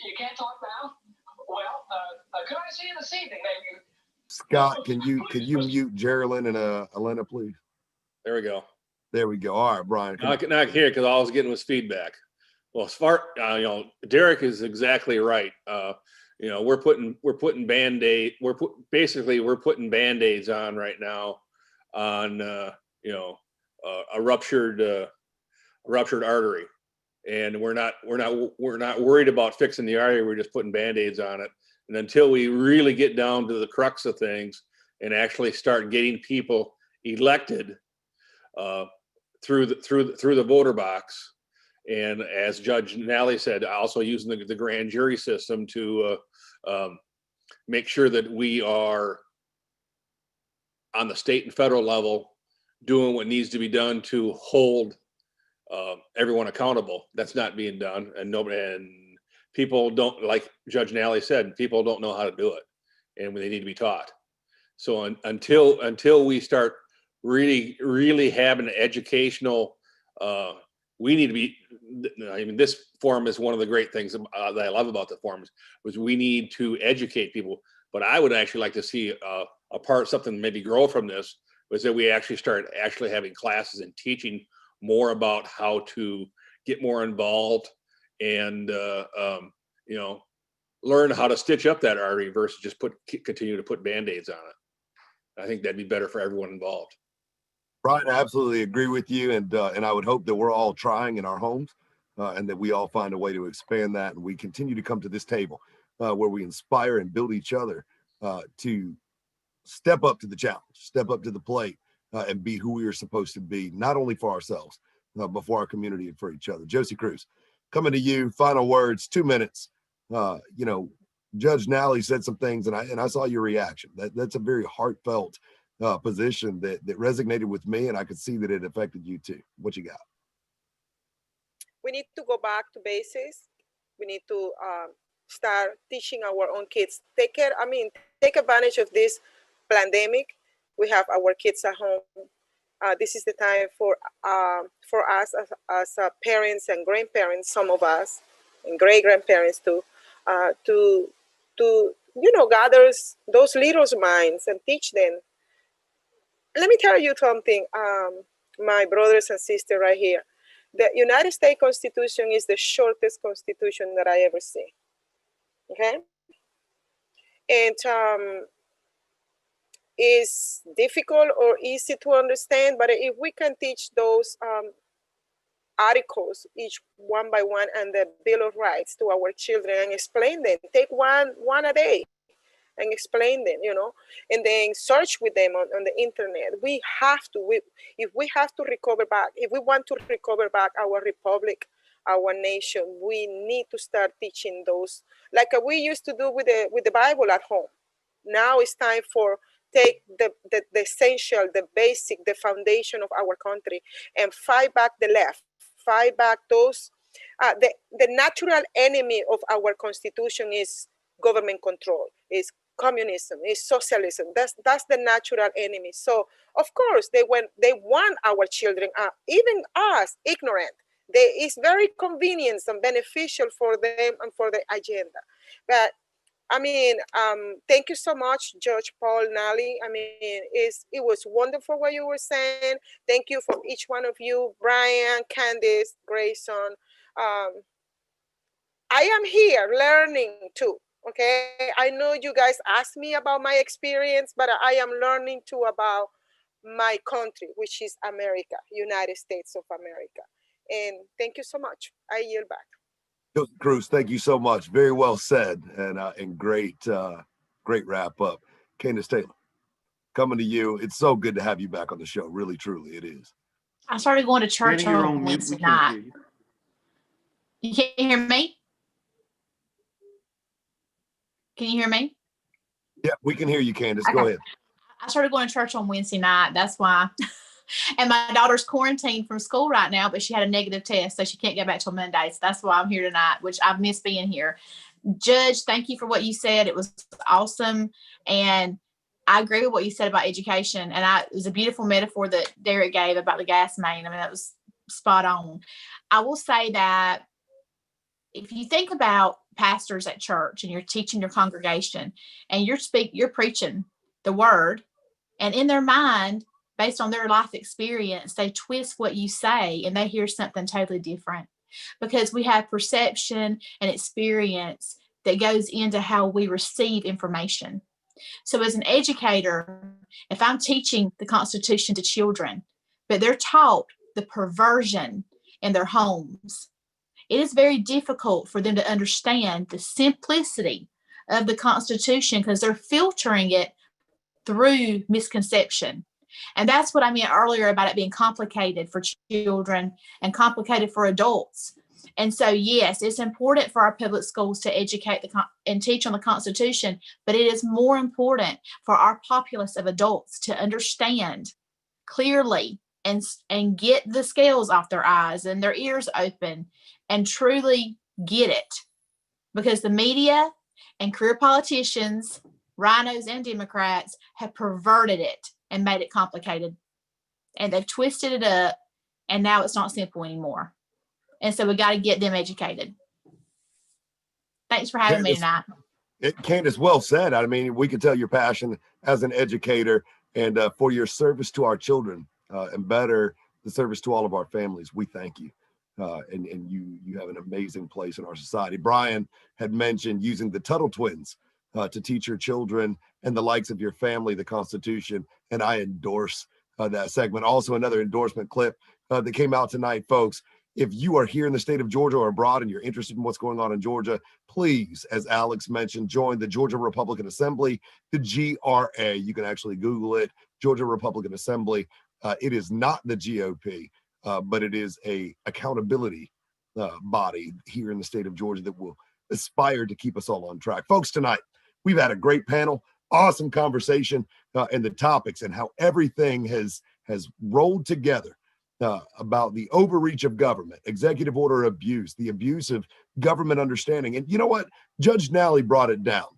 You can't talk now. Well, could I see you this evening, maybe? Scott, can you mute Geraldine and Elena, please? There we go. There we go. All right, Brian. Now I can hear it because all I was getting was feedback. Well, as far Derrick is exactly right. We're putting Band-Aid. We're putting Band-Aids on right now on a ruptured artery, and we're not worried about fixing the artery. We're just putting Band-Aids on it. And until we really get down to the crux of things and actually start getting people elected through the voter box, and as Judge Nally said, also using the grand jury system to make sure that we are on the state and federal level doing what needs to be done to hold everyone accountable. That's not being done, and people don't, like Judge Nally said, people don't know how to do it, and they need to be taught. So until we start really having an educational, we need to be. I mean, this forum is one of the great things that I love about the forums, was we need to educate people. But I would actually like to see something maybe grow from this, was that we actually start having classes and teaching more about how to get more involved and learn how to stitch up that artery versus just continue to put Band-Aids on it. I think that'd be better for everyone involved. Brian, I absolutely agree with you, and I would hope that we're all trying in our homes, and that we all find a way to expand that, and we continue to come to this table where we inspire and build each other to step up to the challenge, step up to the plate, and be who we are supposed to be, not only for ourselves, but for our community and for each other. Josie Cruz, coming to you, final words, 2 minutes. Judge Nally said some things, and I saw your reaction. That's a very heartfelt position that resonated with me, and I could see that it affected you too. What you got? We need to go back to basics. We need to start teaching our own kids. Take advantage of this pandemic. We have our kids at home. This is the time for us as parents and grandparents, some of us, and great-grandparents too, to gather those little minds and teach them. Let me tell you something, my brothers and sisters right here. The United States Constitution is the shortest constitution that I ever see. Okay? And it's difficult or easy to understand, but if we can teach those articles, each one by one, and the Bill of Rights to our children and explain them, take one a day and explain them, and then search with them on the internet. We have to, if we have to recover back, if we want to recover back our republic, our nation, we need to start teaching those, like we used to do with the Bible at home. Now it's time for take the essential, the basic, the foundation of our country, and fight back the left, fight back those, the natural enemy of our Constitution is government control, is communism, is socialism. That's the natural enemy. So of course they want our children, even us, ignorant. It's very convenient and beneficial for them and for the agenda. But Thank you so much, Judge Paul Nally. It was wonderful what you were saying. Thank you for each one of you, Brian, Candace, Grayson. I am here learning too. Okay, I know you guys asked me about my experience, but I am learning too about my country, which is America, United States of America. And thank you so much. I yield back. Cruz, thank you so much. Very well said, and great wrap up. Candace Taylor, coming to you. It's so good to have you back on the show. Really, truly, it is. I started going to church Danny, you're on on mute. Wednesday We can't night. hear you. You can't hear me? Can you hear me? Yeah, we can hear you, Candace. Okay. Go ahead. I started going to church on Wednesday night. That's why. And my daughter's quarantined from school right now, but she had a negative test, so she can't get back till Monday. So that's why I'm here tonight, which I've missed being here. Judge, thank you for what you said. It was awesome. And I agree with what you said about education. And it was a beautiful metaphor that Derrick gave about the gas main. That was spot on. I will say that if you think about pastors at church and you're teaching your congregation and you're preaching the word, and in their mind, based on their life experience, they twist what you say and they hear something totally different, because we have perception and experience that goes into how we receive information. So as an educator, if I'm teaching the Constitution to children, but they're taught the perversion in their homes, it is very difficult for them to understand the simplicity of the Constitution, because they're filtering it through misconception. And that's what I meant earlier about it being complicated for children and complicated for adults. And so, yes, it's important for our public schools to educate and teach on the Constitution, but it is more important for our populace of adults to understand clearly and get the scales off their eyes and their ears open and truly get it. Because the media and career politicians, rhinos and Democrats, have perverted it and made it complicated. And they've twisted it up, and now it's not simple anymore. And so we got to get them educated. Thanks for having me tonight. Candace, well said. We could tell your passion as an educator and for your service to our children and better the service to all of our families. We thank you. And you have an amazing place in our society. Brian had mentioned using the Tuttle twins to teach your children and the likes of your family the Constitution, and I endorse that segment. Also, another endorsement clip that came out tonight, folks. If you are here in the state of Georgia or abroad and you're interested in what's going on in Georgia, please, as Alex mentioned, join the Georgia Republican Assembly, the GRA. You can actually Google it, Georgia Republican Assembly. It is not the GOP, but it is a accountability body here in the state of Georgia that will aspire to keep us all on track. Folks, tonight, we've had a great panel, awesome conversation, and the topics and how everything has rolled together. About the overreach of government, executive order abuse, the abuse of government understanding. And you know what? Judge Nally brought it down,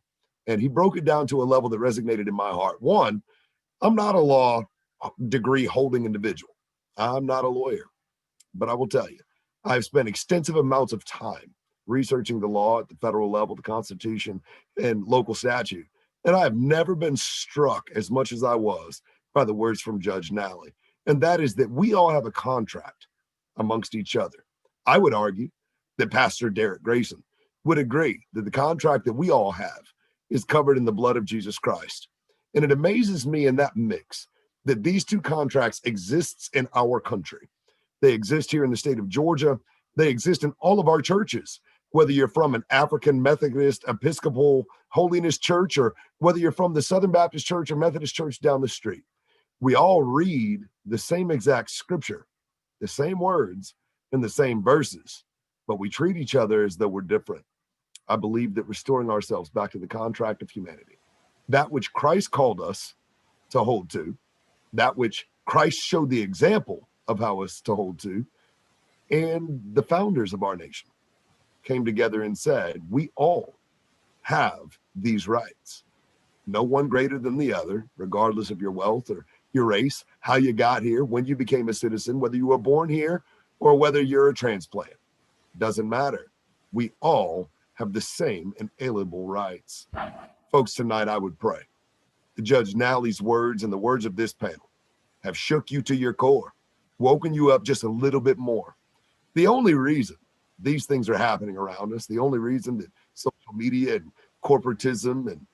and he broke it down to a level that resonated in my heart. One, I'm not a law degree holding individual. I'm not a lawyer, but I will tell you, I've spent extensive amounts of time researching the law at the federal level, the Constitution, and local statute. And I have never been struck as much as I was by the words from Judge Nally. And that is that we all have a contract amongst each other. I would argue that Pastor Derrick Grayson would agree that the contract that we all have is covered in the blood of Jesus Christ. And it amazes me in that mix that these two contracts exist in our country. They exist here in the state of Georgia. They exist in all of our churches, whether you're from an African Methodist Episcopal Holiness Church or whether you're from the Southern Baptist Church or Methodist Church down the street. We all read the same exact scripture, the same words and the same verses, but we treat each other as though we're different. I believe that restoring ourselves back to the contract of humanity, that which Christ called us to hold to, that which Christ showed the example of how us to hold to, and the founders of our nation came together and said, we all have these rights. No one greater than the other, regardless of your wealth or your race, how you got here, when you became a citizen, whether you were born here or whether you're a transplant. Doesn't matter. We all have the same inalienable rights. Folks, tonight I would pray that Judge Nally's words and the words of this panel have shook you to your core, woken you up just a little bit more. The only reason these things are happening around us, the only reason that social media and corporatism and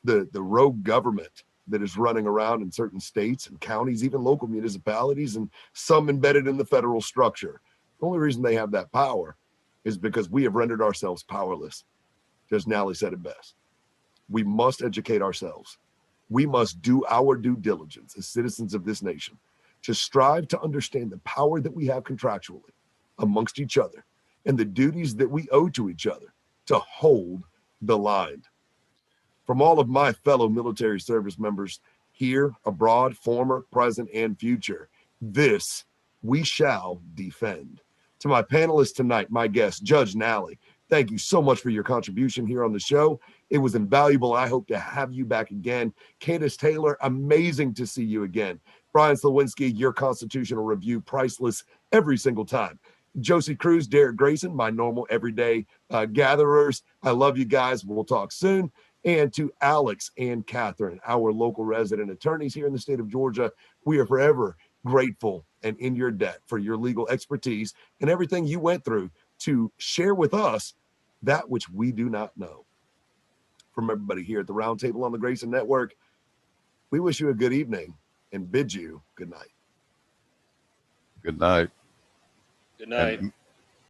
the rogue government that is running around in certain states and counties, even local municipalities, and some embedded in the federal structure, the only reason they have that power is because we have rendered ourselves powerless. Judge Nally said it best. We must educate ourselves. We must do our due diligence as citizens of this nation to strive to understand the power that we have contractually amongst each other and the duties that we owe to each other to hold the line. From all of my fellow military service members here, abroad, former, present, and future, this we shall defend. To my panelists tonight, my guest, Judge Nally, thank you so much for your contribution here on the show. It was invaluable. I hope to have you back again. Candace Taylor, amazing to see you again. Brian Slawinski, your constitutional review, priceless every single time. Josie Cruz, Derrick Grayson, my normal everyday gatherers. I love you guys. We'll talk soon. And to Alex and Catherine, our local resident attorneys here in the state of Georgia, we are forever grateful and in your debt for your legal expertise and everything you went through to share with us that which we do not know. From everybody here at the Roundtable on the Grayson Network, we wish you a good evening and bid you good night. Good night. Good night. And